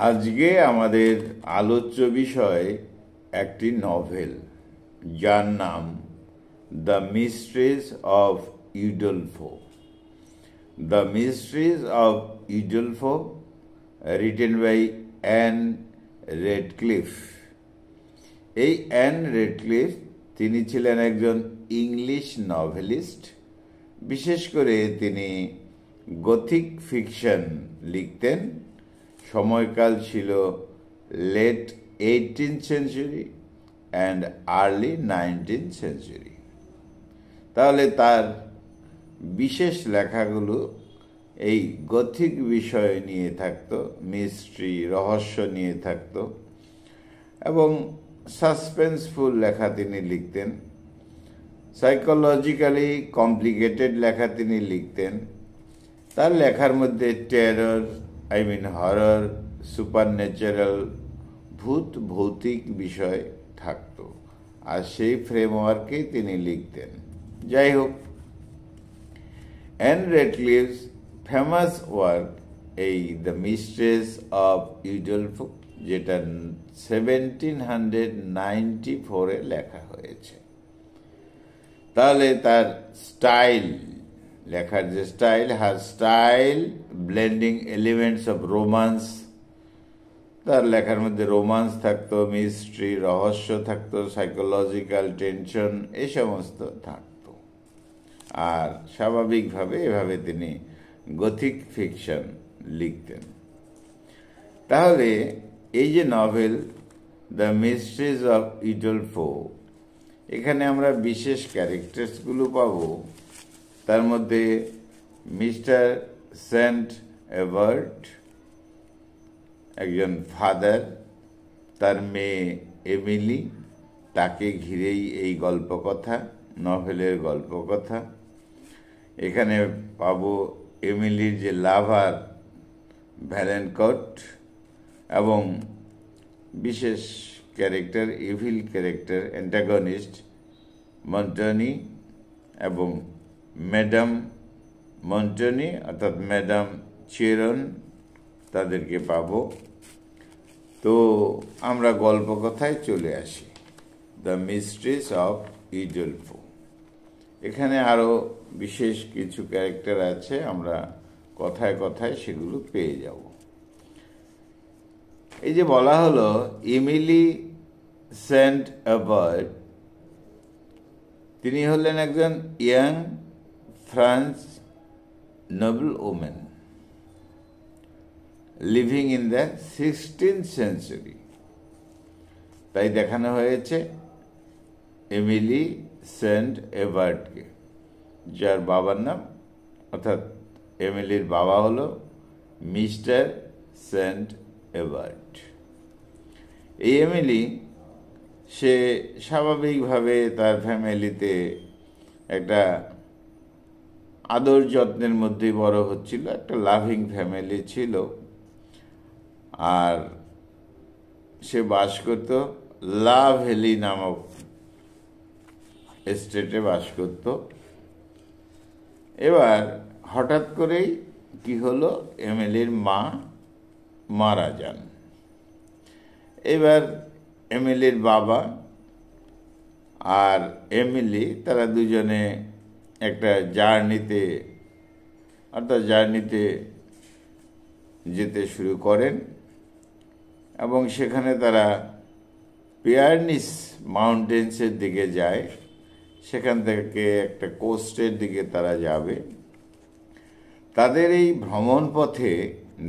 আজকে আমাদের আলোচ্য বিষয় একটি নভেল যার নাম the mysteries of Udolpho. The mysteries of Udolpho written by Ann Radcliffe. এই অ্যান রেডক্লিফ তিনি ছিলেন একজন ইংলিশ নভেলিস্ট। বিশেষ করে তিনি গথিক ফিকশন লিখতেন। সময়কাল ছিল late 18th century and early 19th century. তাহলে তার বিশেষ লেখাগুলো এই গথিক বিষয় নিয়ে থাকতো, মিস্ট্রি রহস্য নিয়ে থাকতো এবং সাসপেন্সফুল লেখা তিনি লিখতেন। সাইকোলজিক্যালি কমপ্লিকেটেড লেখা তিনি লিখতেন। তার লেখার মধ্যে টেরর, হরর, সুপারন্যাচারাল, ভৌতিক বিষয় থাকতো, আর সেই ফ্রেমওয়ার্কেই তিনি লিখতেন। যাই হোক, অ্যান রেডক্লিফস ফেমাস ওয়ার্ক এই দ্য মিস্ট্রিজ অফ ইউডলফো, যেটা 1794-এ লেখা হয়েছে। তাহলে তার স্টাইল, লেখার যে style, her style blending elements of romance, তার লেখার মধ্যে রোমান্স থাকতো, মিস্ট্রি রহস্য থাকতো, সাইকোলজিক্যাল টেনশন এই সমস্ত থাকতো। আর স্বাভাবিকভাবে এভাবে তিনি গথিক ফিকশন লিখতেন। তাহলে এই যে নভেল দ্য মিস্ট্রিজ অফ ইউডলফো, এখানে আমরা বিশেষ ক্যারেক্টার্সগুলো পাবো। তার মধ্যে মিস্টার সেন্ট এভার্ট, একজন ফাদার, তার মেয়ে এমিলি, তাকে ঘিরেই এই গল্পকথা, নভেলের গল্পকথা। এখানে পাবো এমিলির যে লাভার ভ্যালেনকট এবং বিশেষ ক্যারেক্টার, ইভিল ক্যারেক্টার, অ্যান্টাগনিস্ট মন্টনি এবং ম্যাডাম মন্টনি অর্থাৎ ম্যাডাম চিরন, তাদেরকে পাব। তো আমরা গল্পকথায় চলে আসি, দ্য মিস্ট্রিজ অফ ইউডলফো। এখানে আরও বিশেষ কিছু ক্যারেক্টার আছে, আমরা কথায় কথায় সেগুলো পেয়ে যাব। এই যে বলা হলো এমিলি সেন্ট এভার্ট, তিনি হলেন একজন young France Nobel women living in the 16th century. তাই দেখানো হয়েছে এমিলি সেন্ট এভার্টকে, যার বাবার নাম, অর্থাৎ এমিলির বাবা হলো মিস্টার সেন্ট এভার্ট। এই এমিলি, সে স্বাভাবিকভাবে তার ফ্যামিলিতে একটা আদর যত্নের মধ্যেই বড় হচ্ছিল, একটা লাভিং ফ্যামিলি ছিল। আর সে বাস করত লা ভ্যালি নামক এস্টেটে বাস করত। এবার হঠাৎ করেই কি হলো, এমিলির মা মারা যান। এবার এমিলির বাবা আর এমিলি, তারা দুজনে একটা জার্নিতে যেতে শুরু করেন এবং সেখানে তারা পিয়ারনিস মাউন্টেন্সের দিকে যায়। সেখান থেকে একটা কোস্টের দিকে তারা যাবে। তাদের এই ভ্রমণ পথে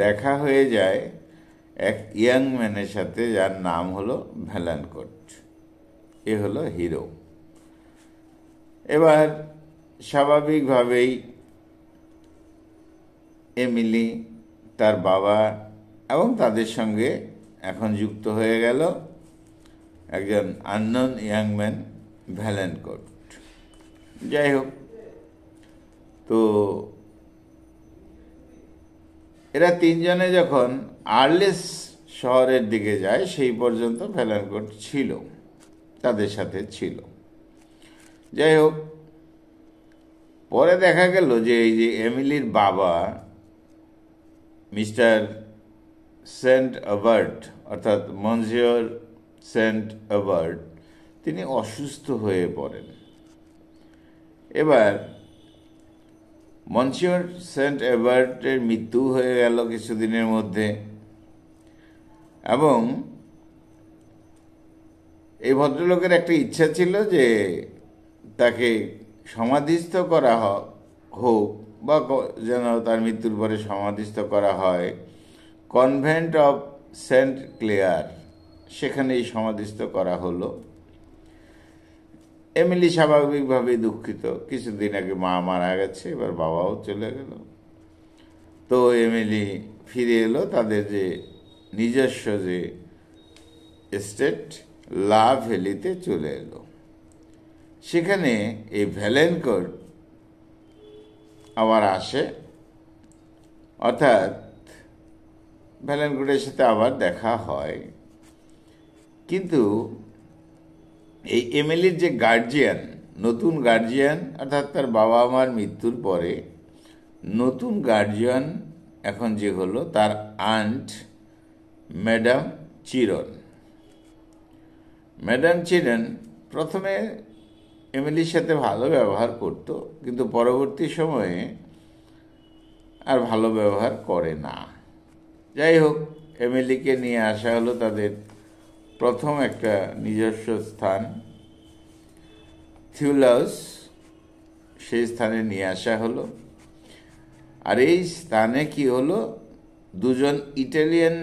দেখা হয়ে যায় এক ইয়াং ম্যানের সাথে, যার নাম হলো ভ্যালেনকট। এ হলো হিরো। এবার স্বাভাবিকভাবেই এমিলি, তার বাবা এবং তাদের সঙ্গে এখন যুক্ত হয়ে গেল একজন আননোন ইয়াং ম্যান ভ্যালেনকট। যাই হোক, তো এরা তিনজনে যখন আর্লেস শহরের দিকে যায়, সেই পর্যন্ত ভ্যালেনকট ছিল, তাদের সাথে ছিল। যাই হোক, পরে দেখা গেল যে এই যে এমিলির বাবা মিস্টার সেন্ট অ্যাবার্ট অর্থাৎ মনসিওর সেন্ট অ্যাবার্ট তিনি অসুস্থ হয়ে পড়েন। এবার মনসিওর সেন্ট অ্যাবার্টের মৃত্যু হয়ে গেল কিছুদিনের মধ্যে, এবং এই ভদ্রলোকের একটা ইচ্ছা ছিল যে তাকে সমাধিস্থ করা হোক, বা যেন তার মৃত্যুর পরে সমাধিস্থ করা হয় কনভেন্ট অফ সেন্ট ক্লেয়ার, সেখানেই সমাধিস্থ করা হলো। এমিলি স্বাভাবিকভাবেই দুঃখিত, কিছুদিন আগে মা মারা গেছে, এবার বাবাও চলে গেল। তো এমিলি ফিরে এলো তাদের যে নিজস্ব যে এস্টেট লা ভ্যালিতে চলে এলো। সেখানে এই ভ্যালেনকোর্ট আবার আসে, অর্থাৎ ভ্যালেনকোর্টের সাথে আবার দেখা হয়। কিন্তু এই এমিলির যে গার্জিয়ান, নতুন গার্জিয়ান, অর্থাৎ তার বাবা মার মৃত্যুর পরে নতুন গার্জিয়ান এখন যে হলো তার আন্ট ম্যাডাম চিরন। ম্যাডাম চিরন প্রথমে এমিলির সাথে ভালো ব্যবহার করত, কিন্তু পরবর্তী সময়ে আর ভালো ব্যবহার করে না। যাই হোক, এমিলিকে নিয়ে আসা হলো তাদের প্রথম একটা নিজস্ব স্থান থিউলাস, সেই স্থানে নিয়ে আসা হলো। আর এই স্থানে কি হলো, দুজন ইটালিয়ান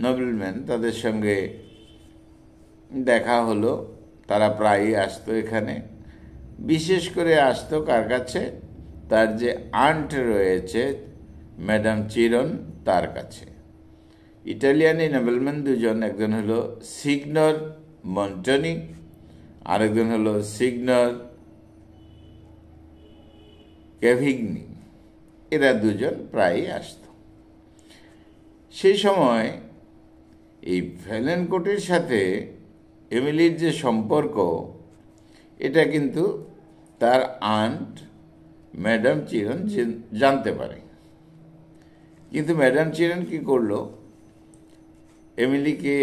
নোবেলম্যান তাদের সঙ্গে দেখা হলো। তারা প্রায়ই আসতো এখানে, বিশেষ করে আসতো কার কাছে, তার যে আন্ট রয়েছে ম্যাডাম চিরন তার কাছে। ইটালিয়ান নোবেলম্যান দুজন, একজন হলো সিগনর মন্টনি, আরেকজন হলো সিগনর ক্যাভিগনি। এরা দুজন প্রায়ই আসত। সেই সময় এই ভ্যালেনকোর্টের সাথে এমিলির যে সম্পর্ক, এটা কিন্তু তার আন্ট ম্যাডাম চিরন জানতে পারে। কিন্তু ম্যাডাম চিরন কি করলো, এমিলিকে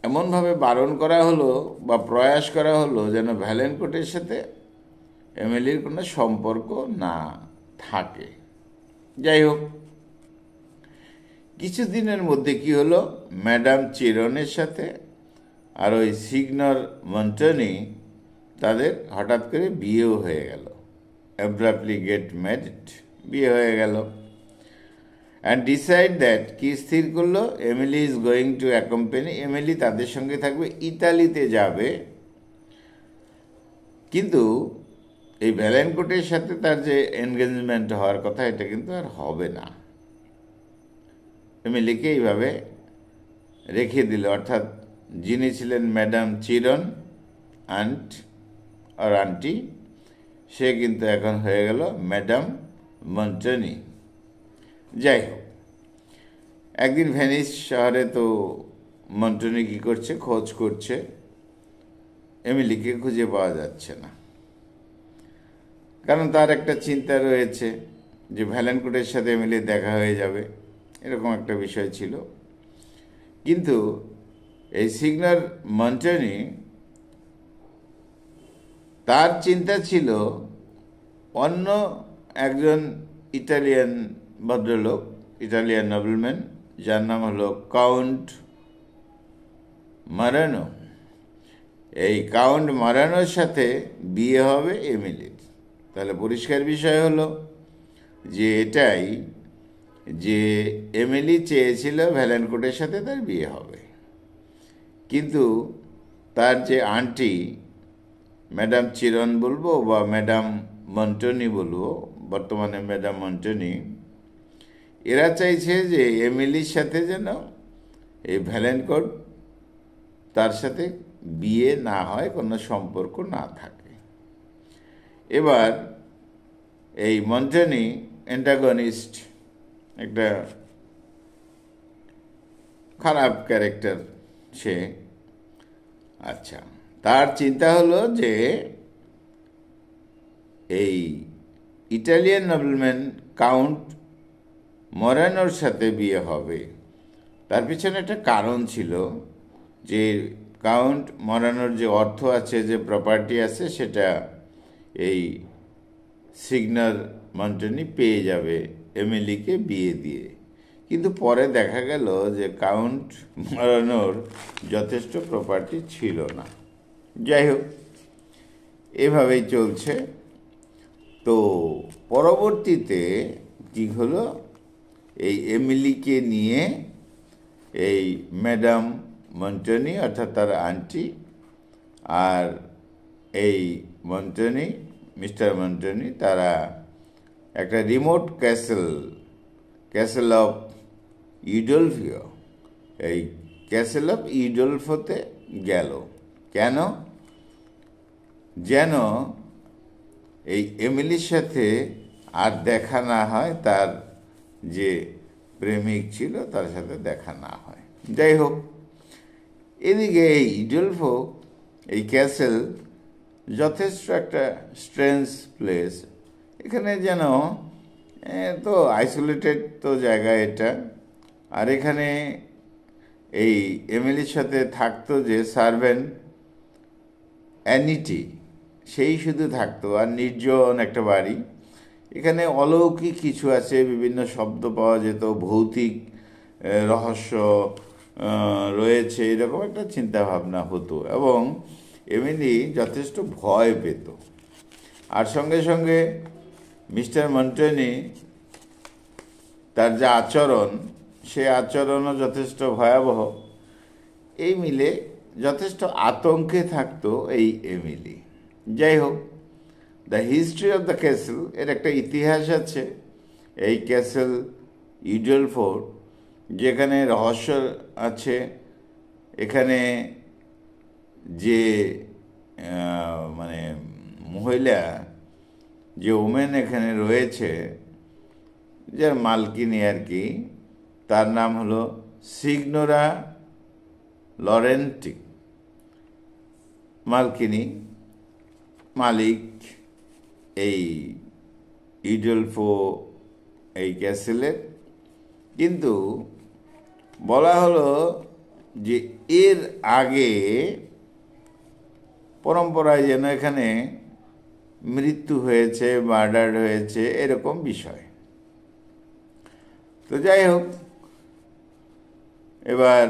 এমনভাবে বারণ করা হলো বা প্রয়াস করা হলো যেন ভ্যালেনকোর্টের সাথে এমিলির কোনো সম্পর্ক না থাকে। যাই হোক, কিছুদিনের মধ্যে কি হলো, ম্যাডাম চিরনের সাথে আর ওই সিগনর মন্টনি তাদের হঠাৎ করে বিয়েও হয়ে গেল। অ্যাব্রাপ্টলি গেট ম্যারিড, বিয়ে হয়ে গেল। অ্যান্ড ডিসাইড দ্যাট, কি স্থির করলো, Emily is going to accompany, Emily তাদের সঙ্গে থাকবে, ইতালিতে যাবে। কিন্তু এই ভ্যালেনকোর্টের সাথে তার যে এনগেজমেন্ট হওয়ার কথা, এটা কিন্তু আর হবে না। এমিলিকে এইভাবে রেখে দিল, অর্থাৎ যিনি ছিলেন ম্যাডাম চিরন আন্ট আর আন্টি, সে কিন্তু এখন হয়ে গেল ম্যাডাম মন্টনি। যাই হোক, একদিন ভেনিস শহরে তো মন্টনি কী করছে, খোঁজ করছে, এমিলিকে খুঁজে পাওয়া যাচ্ছে না। কারণ তার একটা চিন্তা রয়েছে যে ভ্যালেনকোর্টের সাথে এমিলির দেখা হয়ে যাবে, এরকম একটা বিষয় ছিল। কিন্তু এই সিগনর মন্টনি, তার চিন্তা ছিল অন্য একজন ইটালিয়ান ভদ্রলোক, ইটালিয়ান নোবেলম্যান, যার নাম হলো কাউন্ট মারানো। এই কাউন্ট মারানোর সাথে বিয়ে হবে এমিলির। তাহলে পরিষ্কার বিষয় হলো যে এটাই, যে এমিলি চেয়েছিল ভ্যালেনকোর্টের সাথে তার বিয়ে হবে, কিন্তু তার যে আন্টি, ম্যাডাম চিরন বলবো বা ম্যাডাম মন্টনি বলবো, বর্তমানে ম্যাডাম মন্টনি, এরা চাইছে যে এমিলির সাথে যেন এই ভ্যালেনকোর্ট তার সাথে বিয়ে না হয়, কোনো সম্পর্ক না থাকে। এবার এই মন্টনি অ্যান্টাগনিস্ট, একটা খারাপ ক্যারেক্টার সে। আচ্ছা, তার চিন্তা হলো যে এই ইটালিয়ান নবলম্যান কাউন্ট মরানোর সাথে বিয়ে হবে। তার পিছনে একটা কারণ ছিল যে কাউন্ট মরানোর যে অর্থ আছে, যে প্রপার্টি আছে, সেটা এই সিগনার মন্টানি পেয়ে যাবে এমিলিকে বিয়ে দিয়ে। কিন্তু পরে দেখা গেল যে কাউন্ট মরানোর যথেষ্ট প্রপার্টি ছিল না। যাই হোক, এভাবেই চলছে। তো পরবর্তীতে কি হলো, এই এমিলিকে নিয়ে এই ম্যাডাম মন্টানি অর্থাৎ তার আন্টি আর এই মন্টানি, মিস্টার মন্টানি, তারা একটা রিমোট ক্যাসেল অফ ইডলফিও, এই ক্যাসেল অফ ইডলফোতে গেল। কেন? যেন এই এমিলির সাথে আর দেখা না হয়, তার যে প্রেমিক ছিল তার সাথে দেখা না হয়। যাই হোক, এদিকে এই ইডলফো, এই ক্যাসেল যথেষ্ট একটা স্ট্রেঞ্জ প্লেস। এখানে যেন তো আইসোলেটেড তো জায়গা এটা। আর এখানে এই এমিলির সাথে থাকতো যে সার্ভেন্ট অ্যানিটি, সেই শুধু থাকতো, আর নির্জন একটা বাড়ি। এখানে অলৌকিক কিছু আছে, বিভিন্ন শব্দ পাওয়া যেত, ভৌতিক রহস্য রয়েছে, এরকম একটা চিন্তাভাবনা হতো, এবং এমিলি যথেষ্ট ভয় পেত। আর সঙ্গে সঙ্গে মিস্টার মন্টানি, তার যে আচরণ, সে আচরণও যথেষ্ট ভয়াবহ। এই মিলে যথেষ্ট আতঙ্কে থাকতো এই এমিলি। যাই হোক, the history of the castle এর একটা ইতিহাস আছে। এই ক্যাসেল ইডলফোর, যেখানে রহস্য আছে। এখানে যে মানে মহিলা, যে ওমেন এখানে রয়েছে, যার মালকিনি আর কি, তার নাম হলো সিগনোরা লরেন্টি। মালকিনি, মালিক এই ইডলফো এই ক্যাসেলের। কিন্তু বলা হলো যে এর আগে পরম্পরায় যেন এখানে মৃত্যু হয়েছে, মার্ডার হয়েছে, এরকম বিষয়। তো যাই হোক, এবার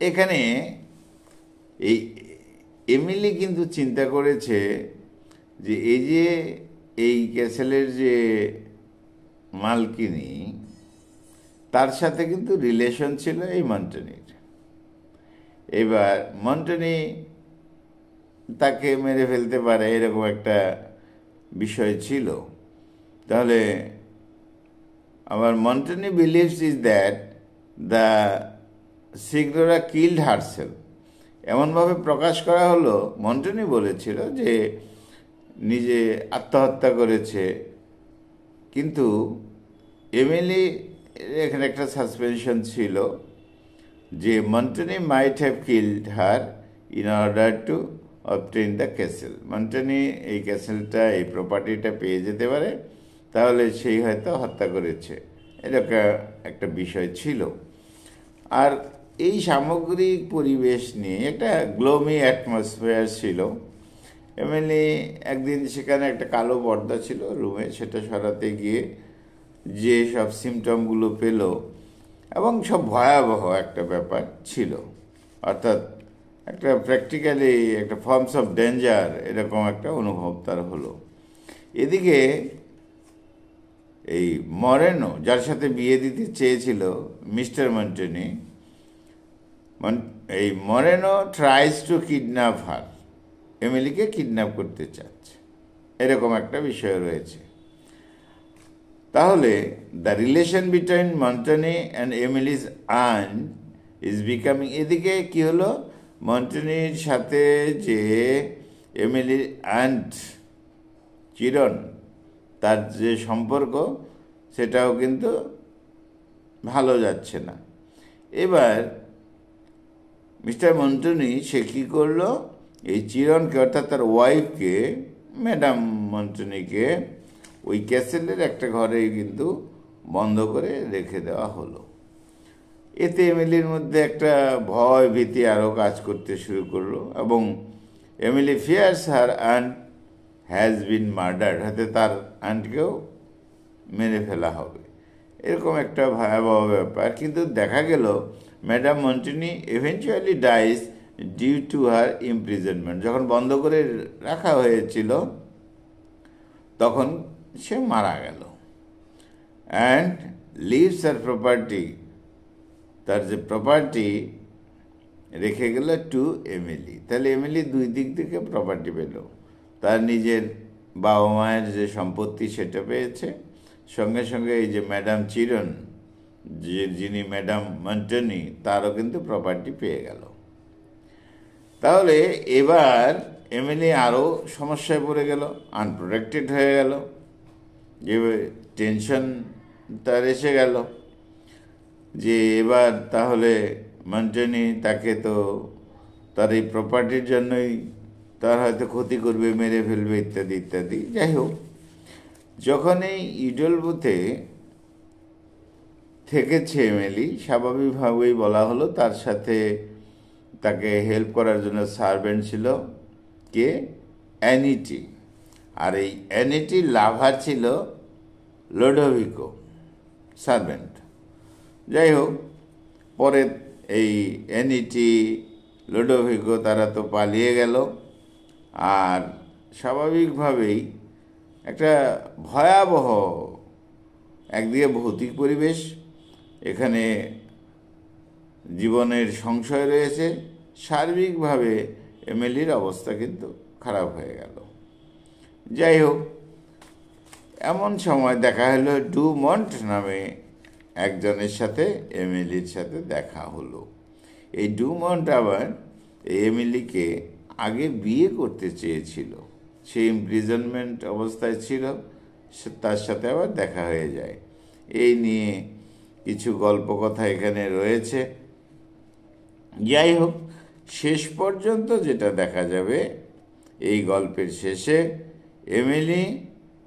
এখানে এই এমিলি কিন্তু চিন্তা করেছে যে এই ক্যাসেলের যে মালকিনি, তার সাথে কিন্তু রিলেশন ছিল এই মন্টানির। এবার মন্টানি তাকে মেরে ফেলতে পারে, এরকম একটা বিষয় ছিল। তাহলে আমার Montoni believes is that the Signora killed herself. এমনভাবে প্রকাশ করা হলো, মন্টানি বলেছিল যে নিজে আত্মহত্যা করেছে। কিন্তু এমিলি এখানে একটা সাসপেনশন ছিল যে Montoni might have killed her in order to obtain the castle. Montoni এই ক্যাসেলটা, এই প্রপার্টিটা পেয়ে যেতে পারে, তাহলে সেই হয়তো হত্যা করেছে, এরকম একটা বিষয় ছিল। আর এই সামগ্রিক পরিবেশ নিয়ে একটা গ্লোমি অ্যাটমসফিয়ার ছিল। এমএলএ একদিন সেখানে একটা কালো পর্দা ছিল রুমে, সেটা সরাতে গিয়ে যে সব সিমটমগুলো পেল, এবং সব ভয়াবহ একটা ব্যাপার ছিল, অর্থাৎ একটা প্র্যাকটিক্যালি একটা ফর্মস অফ ডেঞ্জার, এরকম একটা অনুভব তার হলো। এদিকে এই মরেনো, যার সাথে বিয়ে দিতে চেয়েছিল মিস্টার মন্টানি, এই Morano tries to kidnap her, এমিলিকে কিডন্যাপ করতে চাচ্ছে, এরকম একটা বিষয় রয়েছে। তাহলে the relation between Montoni and Emily's aunt is becoming, এদিকে কি হলো, মন্টানির সাথে যে এমিলির আন্ট চিরন, তার যে সম্পর্ক, সেটাও কিন্তু ভালো যাচ্ছে না। এবার মিস্টার মন্টানি সে কী করলো, এই চিরনকে অর্থাৎ তার ওয়াইফকে, ম্যাডাম মন্টানিকে ওই ক্যাসেলের একটা ঘরে কিন্তু বন্ধ করে রেখে দেওয়া হলো। এতে এমিলির মধ্যে একটা ভয় ভীতি আরও কাজ করতে শুরু করলো এবং Emily fears her aunt has been murdered, হাতে তার আন্টকেও মেরে ফেলা হবে, এরকম একটা ভয়াবহ ব্যাপার। কিন্তু দেখা গেল madam Montoni eventually dies due to her imprisonment. যখন বন্ধ করে রাখা হয়েছিল তখন সে মারা গেল। অ্যান্ড লিভস আর প্রপার্টি, তার যে প্রপার্টি রেখে গেল টু এমিলি। তাহলে এমিলি দুই দিক থেকে প্রপার্টি পেল, তার নিজের বাবা মায়ের যে সম্পত্তি সেটা পেয়েছে, সঙ্গে সঙ্গে এই যে ম্যাডাম চিরন যিনি ম্যাডাম মন্টনি তারও কিন্তু প্রপার্টি পেয়ে গেল। তাহলে এবার এমিলি আরও সমস্যায় পড়ে গেল, আনপ্রোটেক্টেড হয়ে গেল, যে টেনশন তার এসে গেল যে এবার তাহলে মন্টনি তাকে তো তার এই প্রপার্টির জন্যই তার হয়তো ক্ষতি করবে, মেরে ফেলবে ইত্যাদি ইত্যাদি। যাই হোক, যখন এই ইডলবুথে থেকেছে এমিলি, স্বাভাবিকভাবেই বলা হলো তার সাথে তাকে হেল্প করার জন্য সার্ভেন্ট ছিল কে, অ্যানিটি। আর এই অ্যানিটির লাভার ছিল লোডোভিকো, সার্ভেন্ট। যাই হোক, পরে এই অ্যানিটি লোডোভিকো তারা তো পালিয়ে গেল। আর স্বাভাবিকভাবেই একটা ভয়াবহ একদিকে ভৌতিক পরিবেশ, এখানে জীবনের সংশয় রয়েছে, সার্বিকভাবে এমিলির অবস্থা কিন্তু খারাপ হয়ে গেল। যাই হোক, এমন সময় দেখা হলো ডুমন্ট নামে একজনের সাথে এমিলির সাথে দেখা হলো। এই ডুমন্ট আবার এমিলিকে আগে বিয়ে করতে চেয়েছিল, সে ইমপ্রিজনমেন্ট অবস্থায় ছিল, তার সাথে আবার দেখা হয়ে যায়। এই নিয়ে কিছু গল্প কথা এখানে রয়েছে। যাই হোক, শেষ পর্যন্ত যেটা দেখা যাবে এই গল্পের শেষে, এমিলি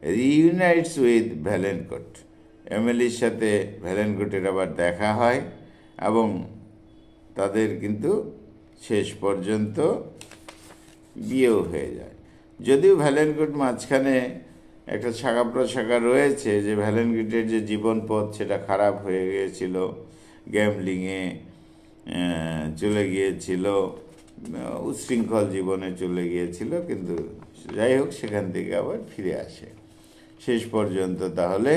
রিইউনাইটস উইথ ভ্যালেনকোট। এমিলির সাথে ভ্যালেনকোটের আবার দেখা হয় এবং তাদের কিন্তু শেষ পর্যন্ত বিয়েও হয়ে যায়। যদিও ভ্যালেনকোট মাঝখানে একটা শাখা প্রশাখা রয়েছে যে ভ্যালেনকোটের যে জীবন পথ সেটা খারাপ হয়ে গিয়েছিল, গ্যামলিংয়ে চলে গিয়েছিল, উচ্ছৃঙ্খল জীবনে চলে গিয়েছিল, কিন্তু যাই হোক সেখান থেকে আবার ফিরে আসে। শেষ পর্যন্ত তাহলে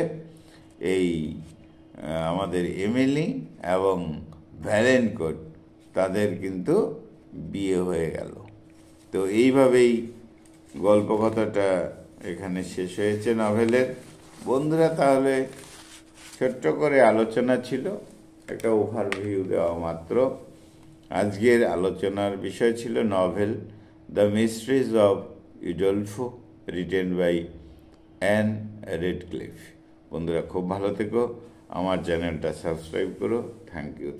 এই আমাদের এমিলি এবং ভ্যালেনকোট তাদের কিন্তু বিয়ে হয়ে গেল। তো এইভাবেই গল্পকথাটা এখানে শেষ হয়েছে নভেলের। বন্ধুরা, তাহলে ছোট্ট করে আলোচনা ছিল, একটা ওভারভিউ দেওয়া মাত্র। আজকের আলোচনার বিষয় ছিল novel the mysteries of Udolpho, written by Ann Radcliffe. বন্ধুরা, খুব ভালো থেকো, আমার চ্যানেলটা সাবস্ক্রাইব করো। Thank you.